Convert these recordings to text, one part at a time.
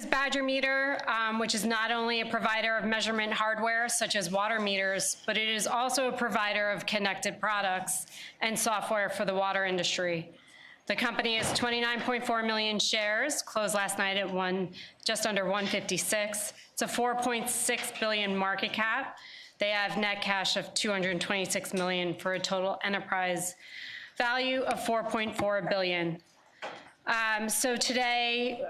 Badger Meter, which is not only a provider of measurement hardware such as water meters, but it is also a provider of connected products and software for the water industry. The company has 29.4 million shares, closed last night at just under 156. It's a 4.6 billion market cap. They have net cash of 226 million for a total enterprise value of 4.4 billion. So today,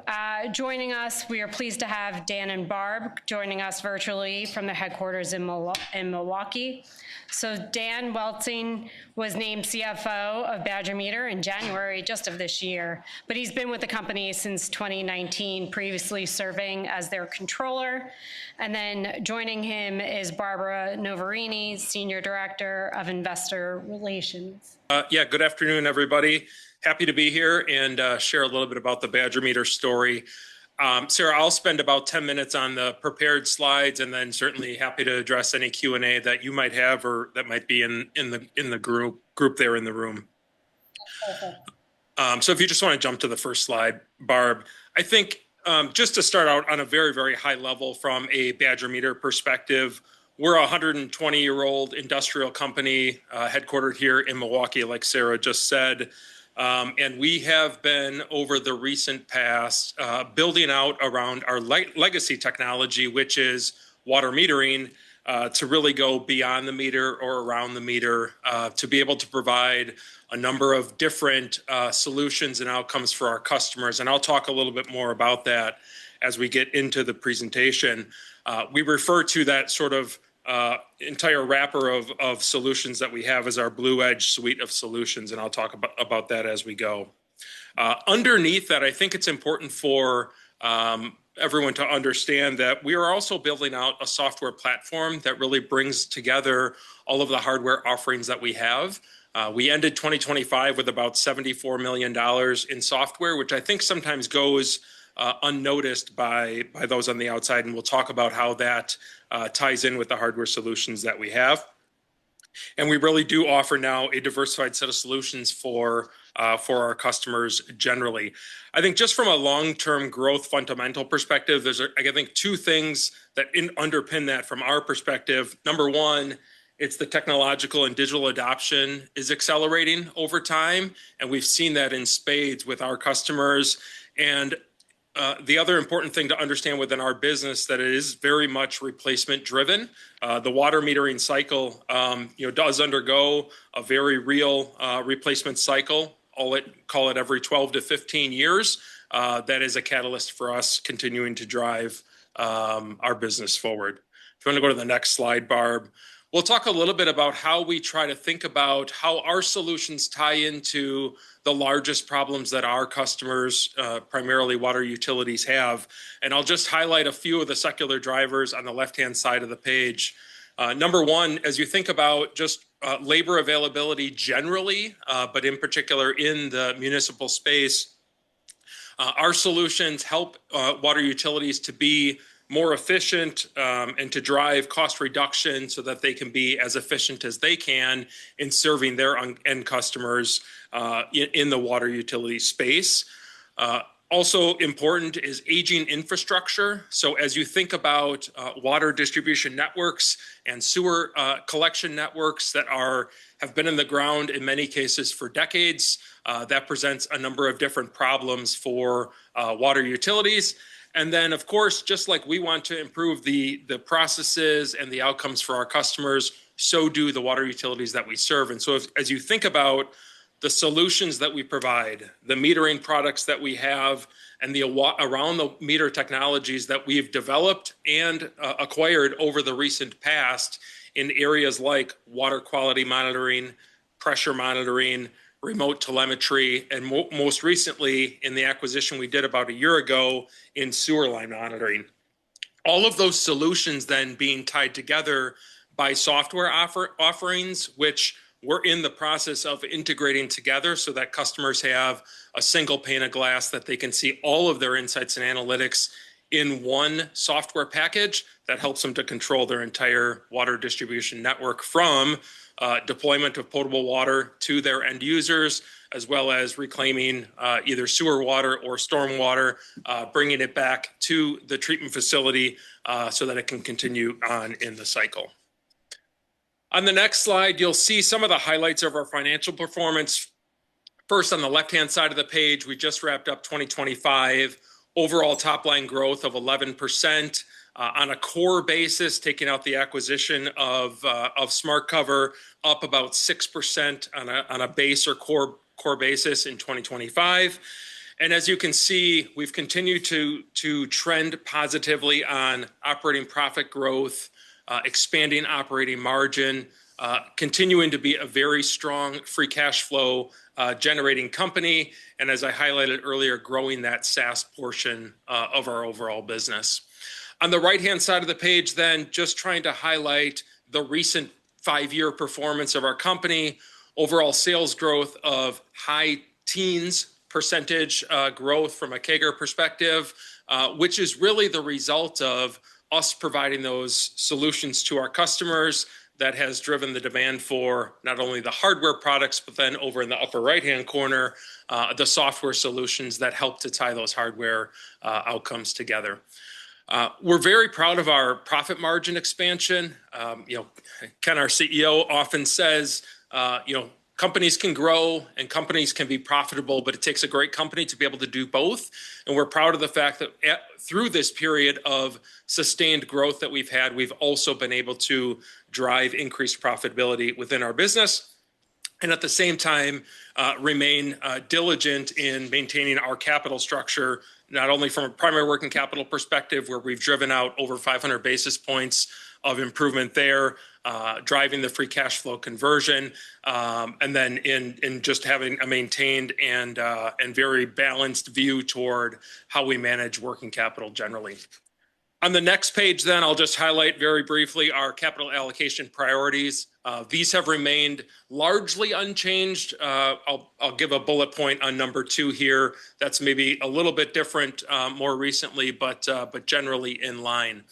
joining us, we are pleased to have Dan and Barb joining us virtually from the headquarters in Milwaukee. So Dan Weltzien was named CFO of Badger Meter in January just of this year, but he's been with the company since 2019, previously serving as their controller. And then joining him is Barbara Noverini, Senior Director of Investor Relations. Good afternoon, everybody. Happy to be here and share a little bit about the Badger Meter story. Sarah, I'll spend about 10 minutes on the prepared slides, and then certainly happy to address any Q&A that you might have or that might be in the group there in the room. So if you just want to jump to the first slide, Barb, I think just to start out on a very, very high level from a Badger Meter perspective, we're a 120-year-old industrial company headquartered here in Milwaukee, like Sarah just said. And we have been, over the recent past, building out around our legacy technology, which is water metering, to really go beyond the meter or around the meter, to be able to provide a number of different solutions and outcomes for our customers. And I'll talk a little bit more about that as we get into the presentation. We refer to that sort of entire wrapper of solutions that we have as our Blue Edge suite of solutions, and I'll talk about that as we go. Underneath that, I think it's important for everyone to understand that we are also building out a software platform that really brings together all of the hardware offerings that we have. We ended 2025 with about $74 million in software, which I think sometimes goes unnoticed by those on the outside, and we'll talk about how that ties in with the hardware solutions that we have. And we really do offer now a diversified set of solutions for our customers generally. I think just from a long-term growth fundamental perspective, there's, I think, two things that underpin that from our perspective. Number one, it's the technological and digital adoption is accelerating over time, and we've seen that in spades with our customers. And the other important thing to understand within our business that it is very much replacement driven. The water metering cycle, does undergo a very real replacement cycle. Call it every 12 to 15 years. That is a catalyst for us continuing to drive our business forward. If you want to go to the next slide, Barb. We'll talk a little bit about how we try to think about how our solutions tie into the largest problems that our customers, primarily water utilities, have. And I'll just highlight a few of the secular drivers on the left-hand side of the page. Number one, as you think about just labor availability generally, but in particular in the municipal space, our solutions help water utilities to be more efficient and to drive cost reduction so that they can be as efficient as they can in serving their end customers in the water utility space. Also important is aging infrastructure. So as you think about water distribution networks and sewer collection networks that have been in the ground in many cases for decades, that presents a number of different problems for water utilities. And then, of course, just like we want to improve the processes and the outcomes for our customers, so do the water utilities that we serve. And so as you think about the solutions that we provide, the metering products that we have, and the around the meter technologies that we've developed and acquired over the recent past in areas like water quality monitoring, pressure monitoring, remote telemetry, and most recently in the acquisition we did about a year ago in sewer line monitoring. All of those solutions then being tied together by software offerings, which we're in the process of integrating together so that customers have a single pane of glass that they can see all of their insights and analytics in one software package that helps them to control their entire water distribution network from deployment of potable water to their end users, as well as reclaiming either sewer water or storm water, bringing it back to the treatment facility so that it can continue on in the cycle. On the next slide, you'll see some of the highlights of our financial performance. First, on the left-hand side of the page, we just wrapped up 2025. Overall top-line growth of 11%. On a core basis, taking out the acquisition of SmartCover, up about 6% on a base or core basis in 2025. And as you can see, we've continued to trend positively on operating profit growth, expanding operating margin, continuing to be a very strong free cash flow generating company, and as I highlighted earlier, growing that SaaS portion of our overall business. On the right-hand side of the page then, just trying to highlight the recent 5-year performance of our company, overall sales growth of high teens percentage growth from a CAGR perspective, which is really the result of us providing those solutions to our customers that has driven the demand for not only the hardware products, but then over in the upper right-hand corner, the software solutions that help to tie those hardware outcomes together. We're very proud of our profit margin expansion. Ken, our CEO, often says, companies can grow and companies can be profitable, but it takes a great company to be able to do both. And we're proud of the fact that through this period of sustained growth that we've had, we've also been able to drive increased profitability within our business. And at the same time, remain diligent in maintaining our capital structure, not only from a primary working capital perspective, where we've driven out over 500 basis points of improvement there, driving the free cash flow conversion, and then in just having a maintained and very balanced view toward how we manage working capital generally. On the next page, then, I'll just highlight very briefly our capital allocation priorities. These have remained largely unchanged. I'll give a bullet point on number 2 here. That's maybe a little bit different more recently, but generally in line.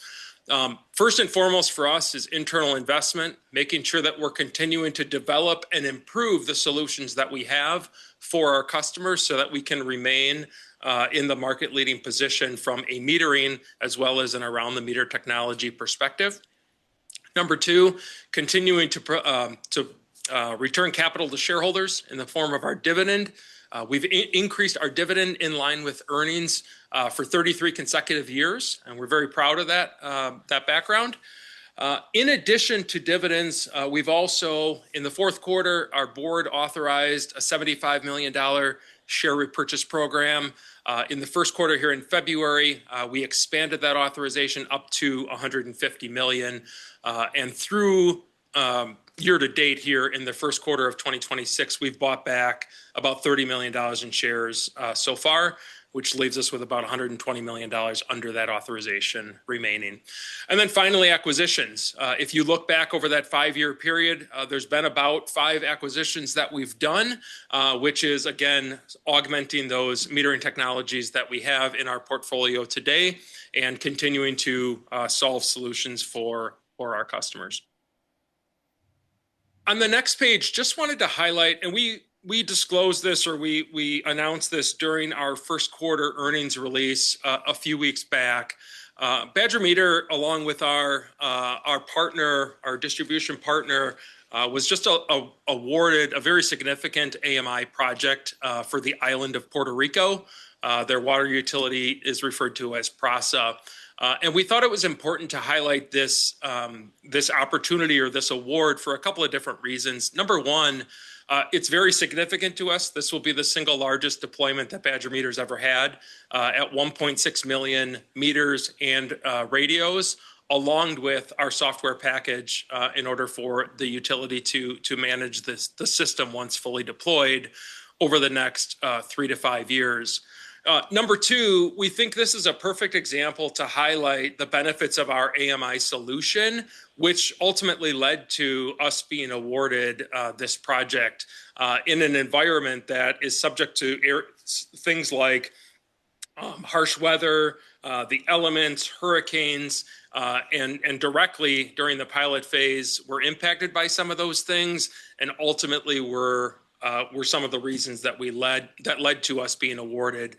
First and foremost for us is internal investment, making sure that we're continuing to develop and improve the solutions that we have for our customers so that we can remain in the market leading position from a metering as well as an around the meter technology perspective. Number 2, continuing to return capital to shareholders in the form of our dividend. We've increased our dividend in line with earnings for 33 consecutive years, and we're very proud of that background. In addition to dividends, we've also, in the fourth quarter, our board authorized a $75 million share repurchase program. In the first quarter here in February, we expanded that authorization up to $150 million. And through year to date here in the first quarter of 2026, we've bought back about $30 million in shares so far, which leaves us with about $120 million under that authorization remaining. And then finally, acquisitions. If you look back over that 5-year period, there's been about 5 acquisitions that we've done, which is, again, augmenting those metering technologies that we have in our portfolio today and continuing to solve solutions for our customers. On the next page, just wanted to highlight, and we disclosed this, or we announced this during our first quarter earnings release a few weeks back. Badger Meter, along with our partner, our distribution partner, was just awarded a very significant AMI project for the island of Puerto Rico. Their water utility is referred to as PRASA. And we thought it was important to highlight this opportunity or this award for a couple of different reasons. Number one, it's very significant to us. This will be the single largest deployment that Badger Meter's ever had at 1.6 million meters and radios, along with our software package in order for the utility to manage the system once fully deployed over the next 3 to 5 years. Number 2, we think this is a perfect example to highlight the benefits of our AMI solution, which ultimately led to us being awarded this project in an environment that is subject to things like harsh weather, the elements, hurricanes, and directly during the pilot phase were impacted by some of those things, and ultimately were some of the reasons that led to us being awarded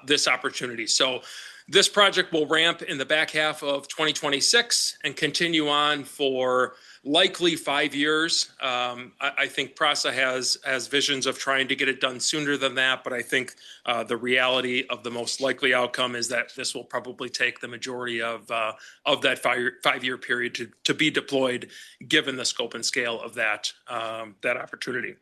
this opportunity. So this project will ramp in the back half of 2026 and continue on for likely 5 years. I think PRASA has visions of trying to get it done sooner than that, but I think the reality of the most likely outcome is that this will probably take the majority of that 5-year period to be deployed, given the scope and scale of that opportunity.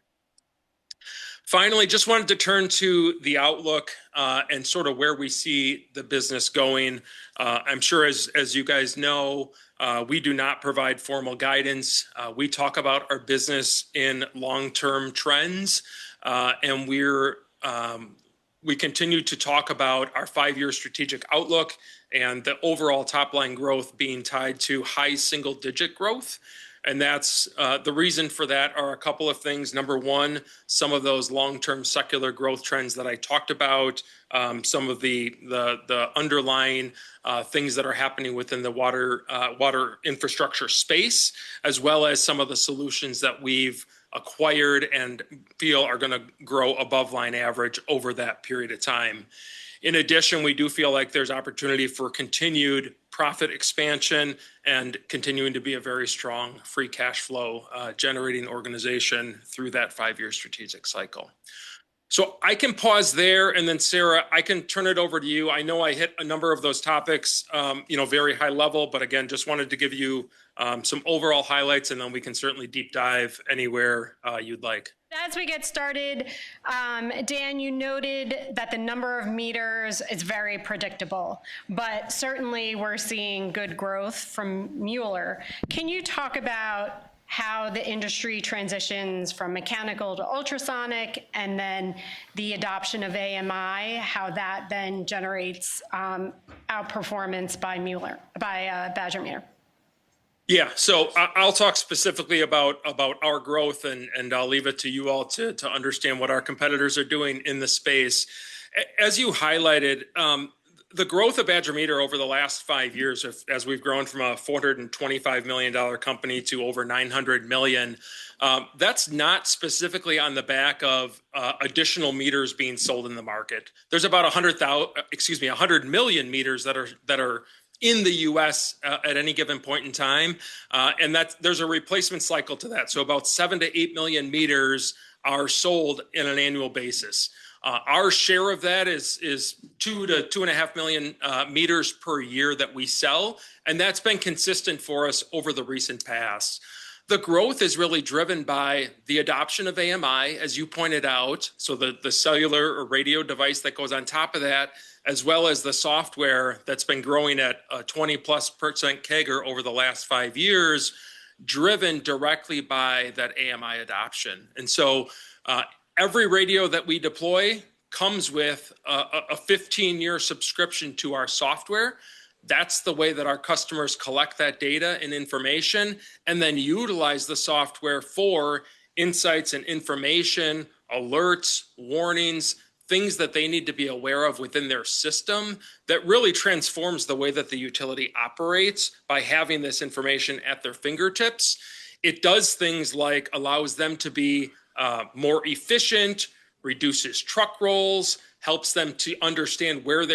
Finally, just wanted to turn to the outlook and sort of where we see the business going. I'm sure as you guys know, we do not provide formal guidance. We talk about our business in long-term trends, and we continue to talk about our 5-year strategic outlook and the overall top-line growth being tied to high single-digit growth. And that's the reason for that are a couple of things. Number one, some of those long-term secular growth trends that I talked about, some of the underlying things that are happening within the water infrastructure space, as well as some of the solutions that we've acquired and feel are going to grow above line average over that period of time. In addition, we do feel like there's opportunity for continued profit expansion and continuing to be a very strong free cash flow generating organization through that 5-year strategic cycle. So I can pause there, and then Sarah, I can turn it over to you. I know I hit a number of those topics, very high level, but again, just wanted to give you some overall highlights, and then we can certainly deep dive anywhere you'd like. As we get started, Dan, you noted that the number of meters is very predictable, but certainly we're seeing good growth from Mueller. Can you talk about how the industry transitions from mechanical to ultrasonic, and then the adoption of AMI, how that then generates outperformance by Badger Meter? Yeah, so I'll talk specifically about our growth, and I'll leave it to you all to understand what our competitors are doing in the space. As you highlighted, the growth of Badger Meter over the last 5 years, as we've grown from a $425 million company to over $900 million, that's not specifically on the back of additional meters being sold in the market. There's about 100 million meters that are in the U.S. At any given point in time, and there's a replacement cycle to that. So about 7 to 8 million meters are sold in an annual basis. Our share of that is 2 to 2.5 million meters per year that we sell, and that's been consistent for us over the recent past. The growth is really driven by the adoption of AMI, as you pointed out, so the cellular or radio device that goes on top of that, as well as the software that's been growing at a 20+% CAGR over the last 5 years, driven directly by that AMI adoption. And so every radio that we deploy comes with a 15-year subscription to our software. That's the way that our customers collect that data and information, and then utilize the software for insights and information, alerts, warnings, things that they need to be aware of within their system that really transforms the way that the utility operates by having this information at their fingertips. It does things like allows them to be more efficient, reduces truck rolls, helps them to understand where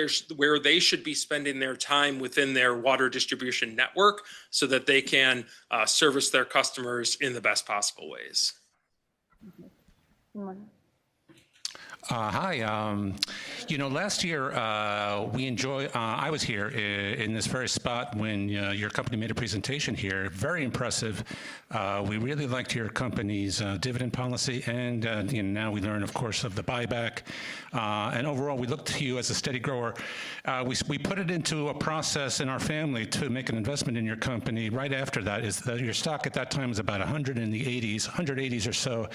they should be spending their time within their water distribution network so that they can service their customers in the best possible ways. Hi. Last year I was here in this very spot when your company made a presentation here. Very impressive. We really liked your company's dividend policy, and now we learn, of course, of the buyback. And overall, we look to you as a steady grower. We put it into a process in our family to make an investment in your company. Right after that is that your stock at that time was about 180s or so.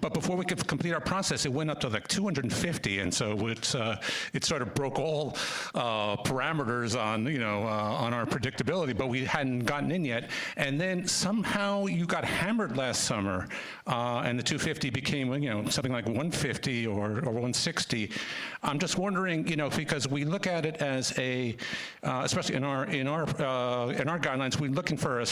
But before we could complete our process, process, it went up to like 250, and so it sort of broke all parameters on on our predictability, but we hadn't gotten in yet. And then somehow you got hammered last summer, and the 250 became something like 150 or 160. I'm just wondering, because we look at it as especially in our guidelines, we're looking for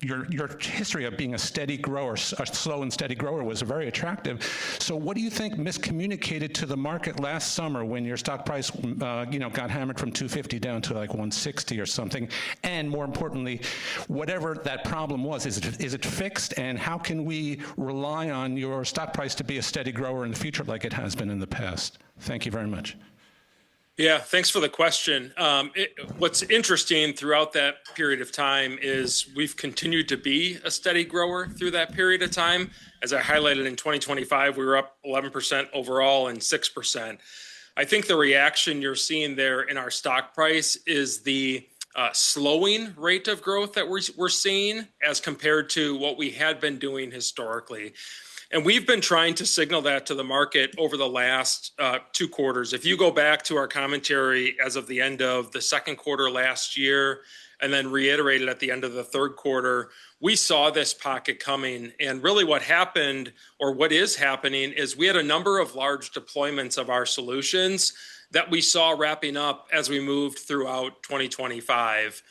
your history of being a steady grower, a slow and steady grower was very attractive. So what do you think miscommunicated to the market last summer when your stock price, got hammered from 250 down to like 160 or something? And more importantly, whatever that problem was, is it fixed? And how can we rely on your stock price to be a steady grower in the future like it has been in the past? Thank you very much. Yeah, thanks for the question. What's interesting throughout that period of time is we've continued to be a steady grower through that period of time. As I highlighted in 2025, we were up 11% overall and 6%. I think the reaction you're seeing there in our stock price is the slowing rate of growth that we're seeing as compared to what we had been doing historically. And we've been trying to signal that to the market over the last 2 quarters. If you go back to our commentary as of the end of the second quarter last year, and then reiterated at the end of the third quarter, we saw this pocket coming. And really what happened, or what is happening, is we had a number of large deployments of our solutions that we saw wrapping up as we moved throughout 2025.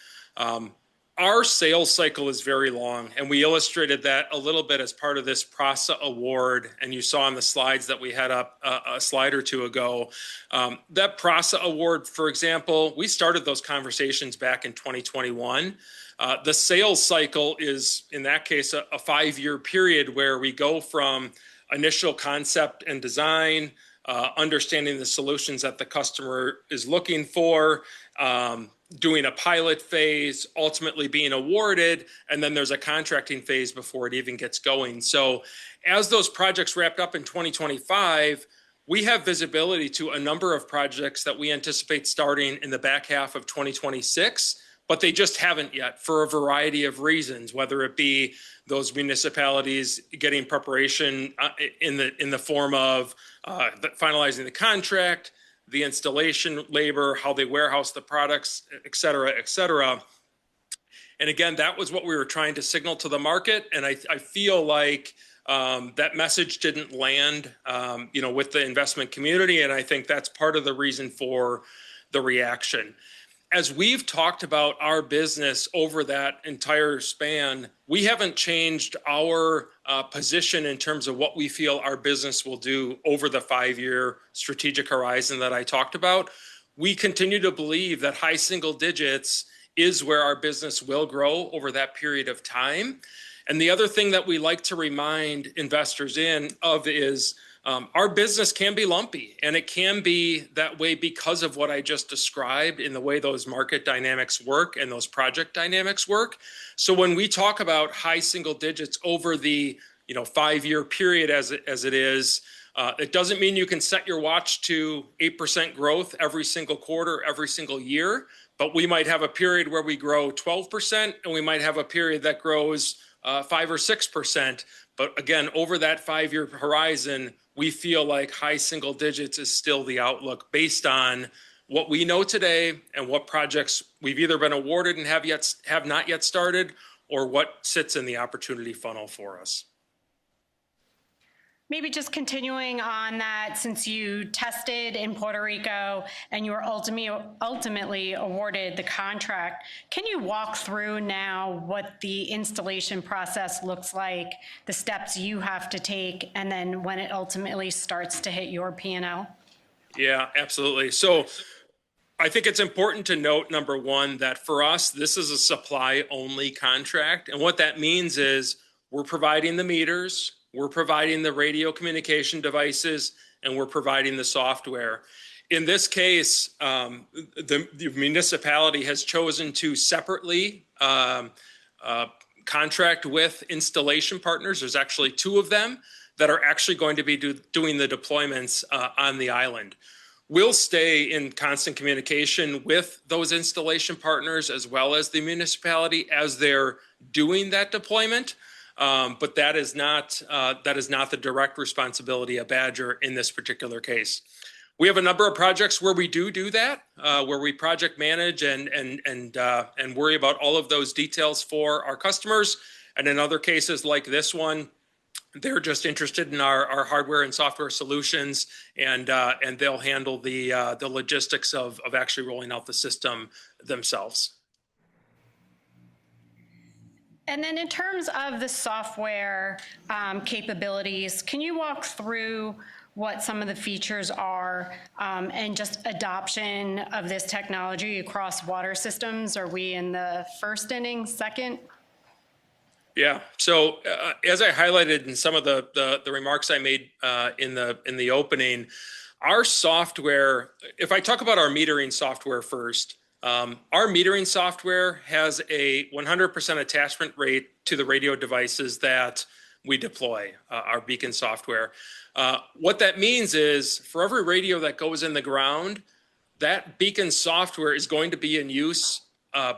Our sales cycle is very long, and we illustrated that a little bit as part of this PRASA award, and you saw on the slides that we had up a slide or two ago. That PRASA award, for example, we started those conversations back in 2021. The sales cycle is, in that case, a 5-year period where we go from initial concept and design, understanding the solutions that the customer is looking for, doing a pilot phase, ultimately being awarded, and then there's a contracting phase before it even gets going. So as those projects wrapped up in 2025, we have visibility to a number of projects that we anticipate starting in the back half of 2026, but they just haven't yet for a variety of reasons, whether it be those municipalities getting preparation in the form of finalizing the contract, the installation labor, how they warehouse the products, et cetera, et cetera. And again, that was what we were trying to signal to the market. And I feel like that message didn't land, with the investment community. And I think that's part of the reason for the reaction. As we've talked about our business over that entire span, we haven't changed our position in terms of what we feel our business will do over the 5-year strategic horizon that I talked about. We continue to believe that high single digits is where our business will grow over that period of time. And the other thing that we like to remind investors of is our business can be lumpy, and it can be that way because of what I just described in the way those market dynamics work and those project dynamics work. So when we talk about high single digits over the 5-year period as it is, it doesn't mean you can set your watch to 8% growth every single quarter, every single year, but we might have a period where we grow 12%, and we might have a period that grows 5 or 6%. But again, over that 5-year horizon, we feel like high single digits is still the outlook based on what we know today and what projects we've either been awarded and have not yet started, or what sits in the opportunity funnel for us. Maybe just continuing on that, since you tested in Puerto Rico and you were ultimately awarded the contract, can you walk through now what the installation process looks like, the steps you have to take, and then when it ultimately starts to hit your P&L? Yeah, absolutely. So I think it's important to note, number one, that for us, this is a supply-only contract. And what that means is we're providing the meters, we're providing the radio communication devices, and we're providing the software. In this case, the municipality has chosen to separately contract with installation partners. There's actually 2 of them that are actually going to be doing the deployments on the island. We'll stay in constant communication with those installation partners as well as the municipality as they're doing that deployment. but that is not the direct responsibility of Badger in this particular case. We have a number of projects where we do that, where we project manage and worry about all of those details for our customers. And in other cases like this one, they're just interested in our hardware and software solutions, and they'll handle the logistics of actually rolling out the system themselves. And then in terms of the software capabilities, can you walk through what some of the features are and just adoption of this technology across water systems? Are we in the first inning, second? Yeah. So as I highlighted in some of the remarks I made in the opening, our software, if I talk about our metering software first, our metering software has a 100% attachment rate to the radio devices that we deploy, our Beacon software. What that means is for every radio that goes in the ground, that Beacon software is going to be in use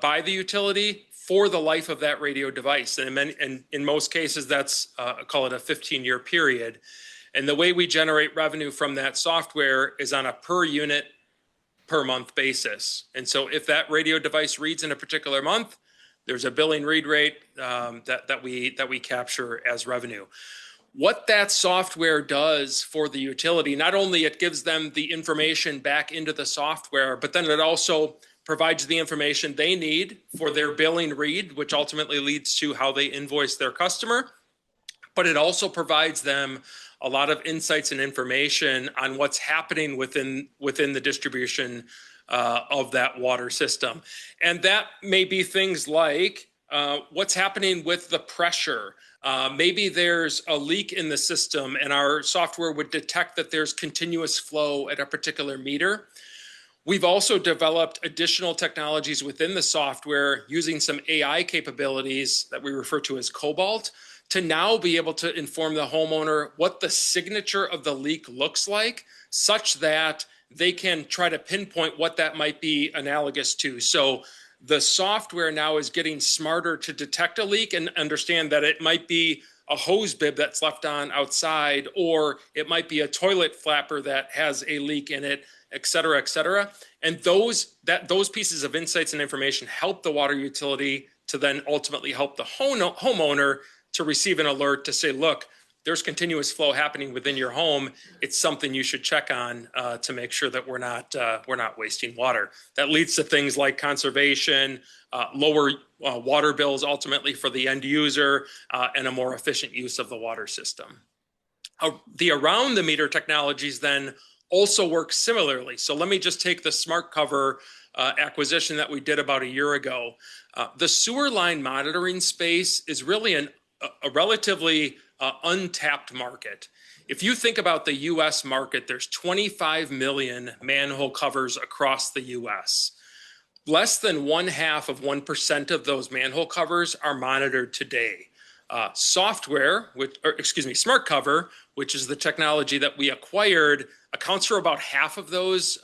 by the utility for the life of that radio device. And in most cases, that's, call it a 15-year period. And the way we generate revenue from that software is on a per unit, per month basis. And so if that radio device reads in a particular month, there's a billing read rate that we capture as revenue. What that software does for the utility, not only it gives them the information back into the software, but then it also provides the information they need for their billing read, which ultimately leads to how they invoice their customer. But it also provides them a lot of insights and information on what's happening within the distribution of that water system. And that may be things like what's happening with the pressure. Maybe there's a leak in the system and our software would detect that there's continuous flow at a particular meter. We've also developed additional technologies within the software using some AI capabilities that we refer to as Cobalt to now be able to inform the homeowner what the signature of the leak looks like, such that they can try to pinpoint what that might be analogous to. So the software now is getting smarter to detect a leak and understand that it might be a hose bib that's left on outside, or it might be a toilet flapper that has a leak in it, et cetera, et cetera. And those pieces of insights and information help the water utility to then ultimately help the homeowner to receive an alert to say, look, there's continuous flow happening within your home. It's something you should check on to make sure that we're not wasting water. That leads to things like conservation, lower water bills ultimately for the end user, and a more efficient use of the water system. The around the meter technologies then also work similarly. So let me just take the Smart Cover acquisition that we did about a year ago. The sewer line monitoring space is really a relatively untapped market. If you think about the US market, there's 25 million manhole covers across the US. Less than 0.5% of those manhole covers are monitored today. Smart Cover, which is the technology that we acquired, accounts for about half of those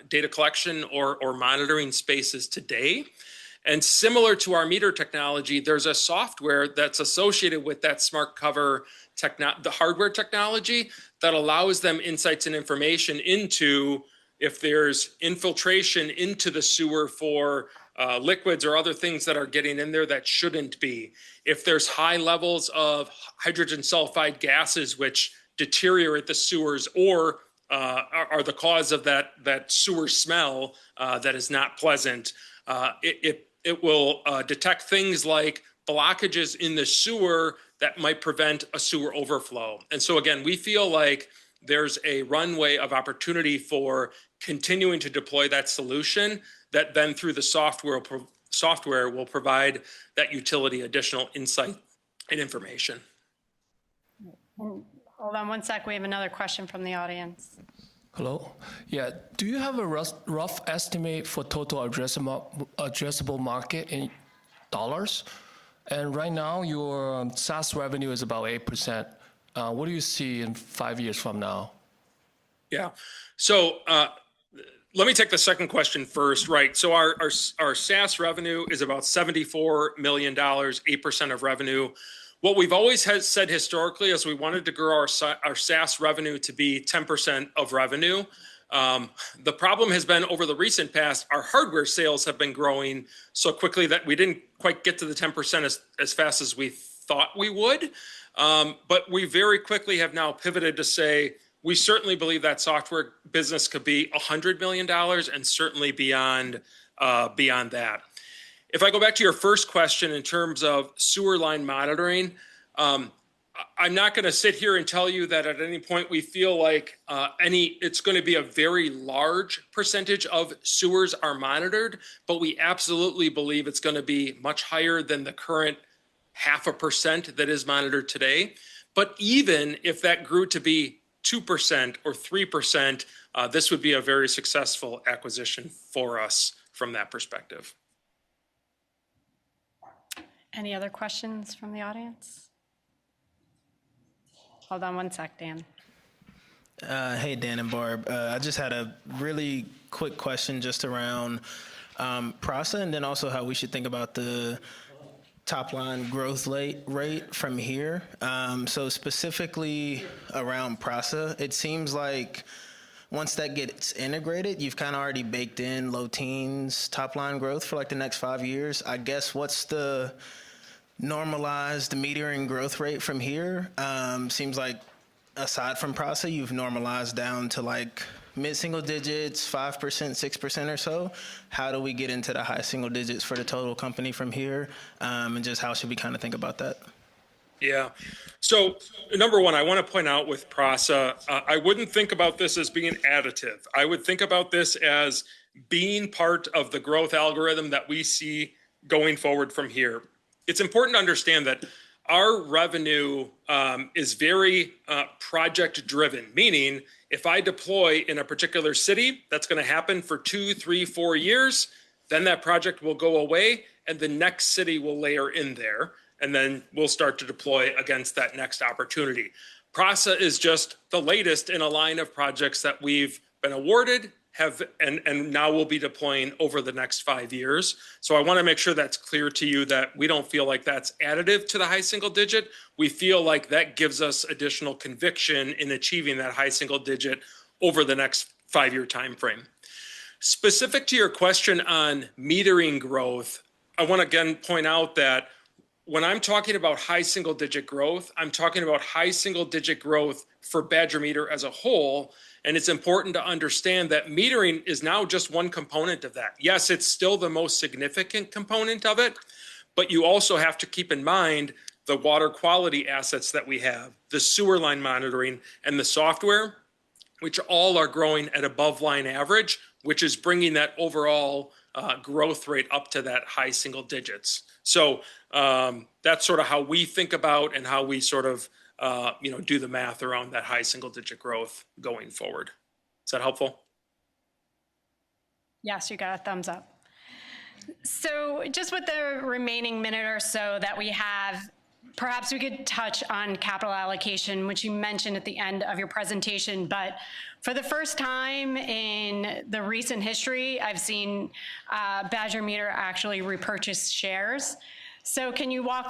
data collection or monitoring spaces today. And similar to our meter technology, there's a software that's associated with that Smart Cover, the hardware technology, that allows them insights and information into if there's infiltration into the sewer for liquids or other things that are getting in there that shouldn't be. If there's high levels of hydrogen sulfide gases which deteriorate the sewers or are the cause of that sewer smell that is not pleasant, it will detect things like blockages in the sewer that might prevent a sewer overflow. And so again, we feel like there's a runway of opportunity for continuing to deploy that solution that then through the software will provide that utility additional insight and information. Hold on one sec. We have another question from the audience. Hello. Yeah. Do you have a rough estimate for total addressable market in dollars? And right now, your SaaS revenue is about 8%. What do you see in 5 years from now? Yeah. So let me take the second question first. Right. So our SaaS revenue is about $74 million, 8% of revenue. What we've always said historically is we wanted to grow our SaaS revenue to be 10% of revenue. The problem has been over the recent past, our hardware sales have been growing so quickly that we didn't quite get to the 10% as fast as we thought we would. But we very quickly have now pivoted to say, we certainly believe that software business could be $100 million and certainly beyond that. If I go back to your first question in terms of sewer line monitoring, I'm not going to sit here and tell you that at any point we feel like it's going to be a very large percentage of sewers are monitored, but we absolutely believe it's going to be much higher than the current 0.5% that is monitored today. But even if that grew to be 2% or 3%, this would be a very successful acquisition for us from that perspective. Any other questions from the audience? Hold on one sec, Dan. Hey, Dan and Barb. I just had a really quick question just around PRASA and then also how we should think about the top line growth rate from here. So specifically around PRASA, it seems like once that gets integrated, you've kind of already baked in low teens top line growth for like the next 5 years. I guess what's the normalized metering growth rate from here? Seems like aside from PRASA, you've normalized down to like mid-single digits, 5%, 6% or so. How do we get into the high single digits for the total company from here? And just how should we kind of think about that? Yeah. So number one, I want to point out with PRASA, I wouldn't think about this as being additive. I would think about this as being part of the growth algorithm that we see going forward from here. It's important to understand that our revenue is very project driven, meaning if I deploy in a particular city, that's going to happen for 2, 3, 4 years, then that project will go away and the next city will layer in there. And then we'll start to deploy against that next opportunity. PRASA is just the latest in a line of projects that we've been awarded, and now we'll be deploying over the next 5 years. So I want to make sure that's clear to you that we don't feel like that's additive to the high single digit. We feel like that gives us additional conviction in achieving that high single digit over the next 5-year time frame. Specific to your question on metering growth, I want to again point out that when I'm talking about high single digit growth, I'm talking about high single digit growth for Badger Meter as a whole. And it's important to understand that metering is now just one component of that. Yes, it's still the most significant component of it, but you also have to keep in mind the water quality assets that we have, the sewer line monitoring, and the software, which all are growing at above line average, which is bringing that overall growth rate up to that high single digits. So that's sort of how we think about and how we sort of do the math around that high single digit growth going forward. Is that helpful? Yes, you got a thumbs up. So just with the remaining minute or so that we have, perhaps we could touch on capital allocation, which you mentioned at the end of your presentation. But for the first time in the recent history, I've seen Badger Meter actually repurchase shares. So can you walk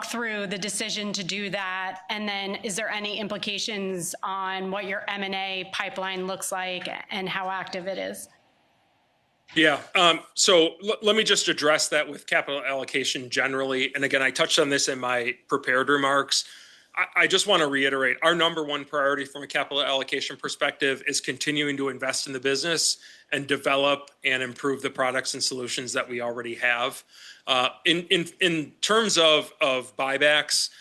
through the decision to do that? And then is there any implications on what your M&A pipeline looks like and how active it is? Yeah. So let me just address that with capital allocation generally. And again, I touched on this in my prepared remarks. I just want to reiterate our number one priority from a capital allocation perspective is continuing to invest in the business and develop and improve the products and solutions that we already have. In terms of buybacks,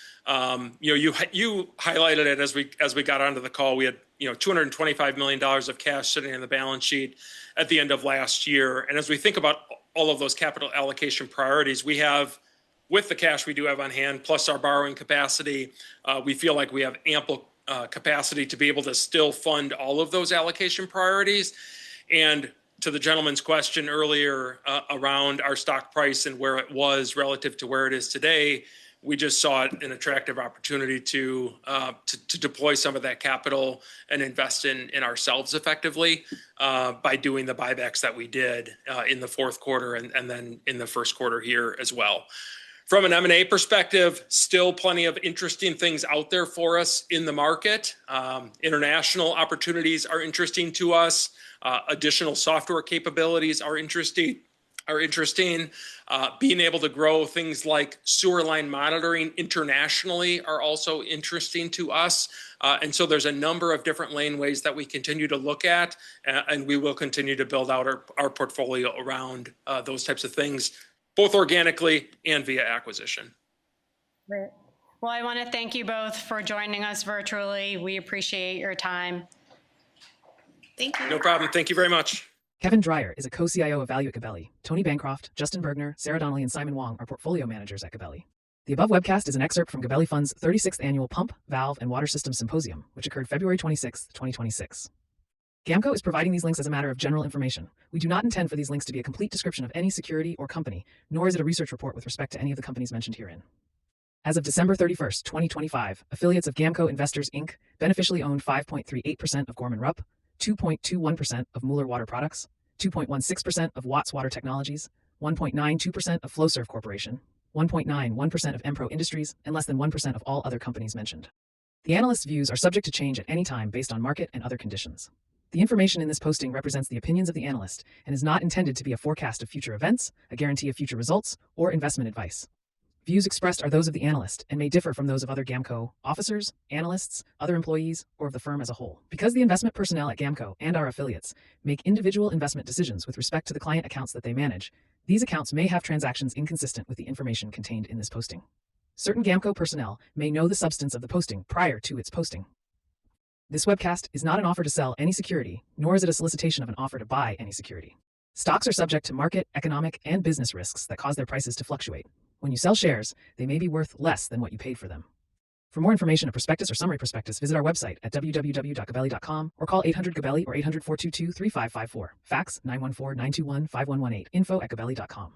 you highlighted it as we got onto the call. We had $225 million of cash sitting in the balance sheet at the end of last year. And as we think about all of those capital allocation priorities, we have, with the cash we do have on hand, plus our borrowing capacity, we feel like we have ample capacity to be able to still fund all of those allocation priorities. And to the gentleman's question earlier around our stock price and where it was relative to where it is today, we just saw it an attractive opportunity to deploy some of that capital and invest in ourselves effectively by doing the buybacks that we did in the fourth quarter and then in the first quarter here as well. From an M&A perspective, still plenty of interesting things out there for us in the market. International opportunities are interesting to us. Additional software capabilities are interesting. Being able to grow things like sewer line monitoring internationally are also interesting to us. And so there's a number of different laneways that we continue to look at, and we will continue to build out our portfolio around those types of things, both organically and via acquisition. Great. Well, I want to thank you both for joining us virtually. We appreciate your time. Thank you. No problem. Thank you very much. Kevin Dreyer is a co-CIO of Value at Gabelli. Tony Bancroft, Justin Bergner, Sarah Donnelly, and Simon Wong are portfolio managers at Gabelli. The above webcast is an excerpt from Gabelli Fund's 36th Annual Pump, Valve, and Water Systems Symposium, which occurred February 26, 2026. GAMCO is providing these links as a matter of general information. We do not intend for these links to be a complete description of any security or company, nor is it a research report with respect to any of the companies mentioned herein. As of December 31st, 2025, affiliates of GAMCO Investors, Inc. beneficially owned 5.38% of Gorman-Rupp, 2.21% of Mueller Water Products, 2.16% of Watts Water Technologies, 1.92% of Flowserve Corporation, 1.91% of Empro Industries, and less than 1% of all other companies mentioned. The analysts' views are subject to change at any time based on market and other conditions. The information in this posting represents the opinions of the analyst and is not intended to be a forecast of future events, a guarantee of future results, or investment advice. Views expressed are those of the analyst and may differ from those of other GAMCO officers, analysts, other employees, or of the firm as a whole. Because the investment personnel at GAMCO and our affiliates make individual investment decisions with respect to the client accounts that they manage, these accounts may have transactions inconsistent with the information contained in this posting. Certain GAMCO personnel may know the substance of the posting prior to its posting. This webcast is not an offer to sell any security, nor is it a solicitation of an offer to buy any security. Stocks are subject to market, economic, and business risks that cause their prices to fluctuate. When you sell shares, they may be worth less than what you paid for them. For more information, a prospectus or summary prospectus, visit our website at www.gabelli.com or call 800-GABELLI or 800-422-3554. Fax 914-921-5118. info@gabelli.com.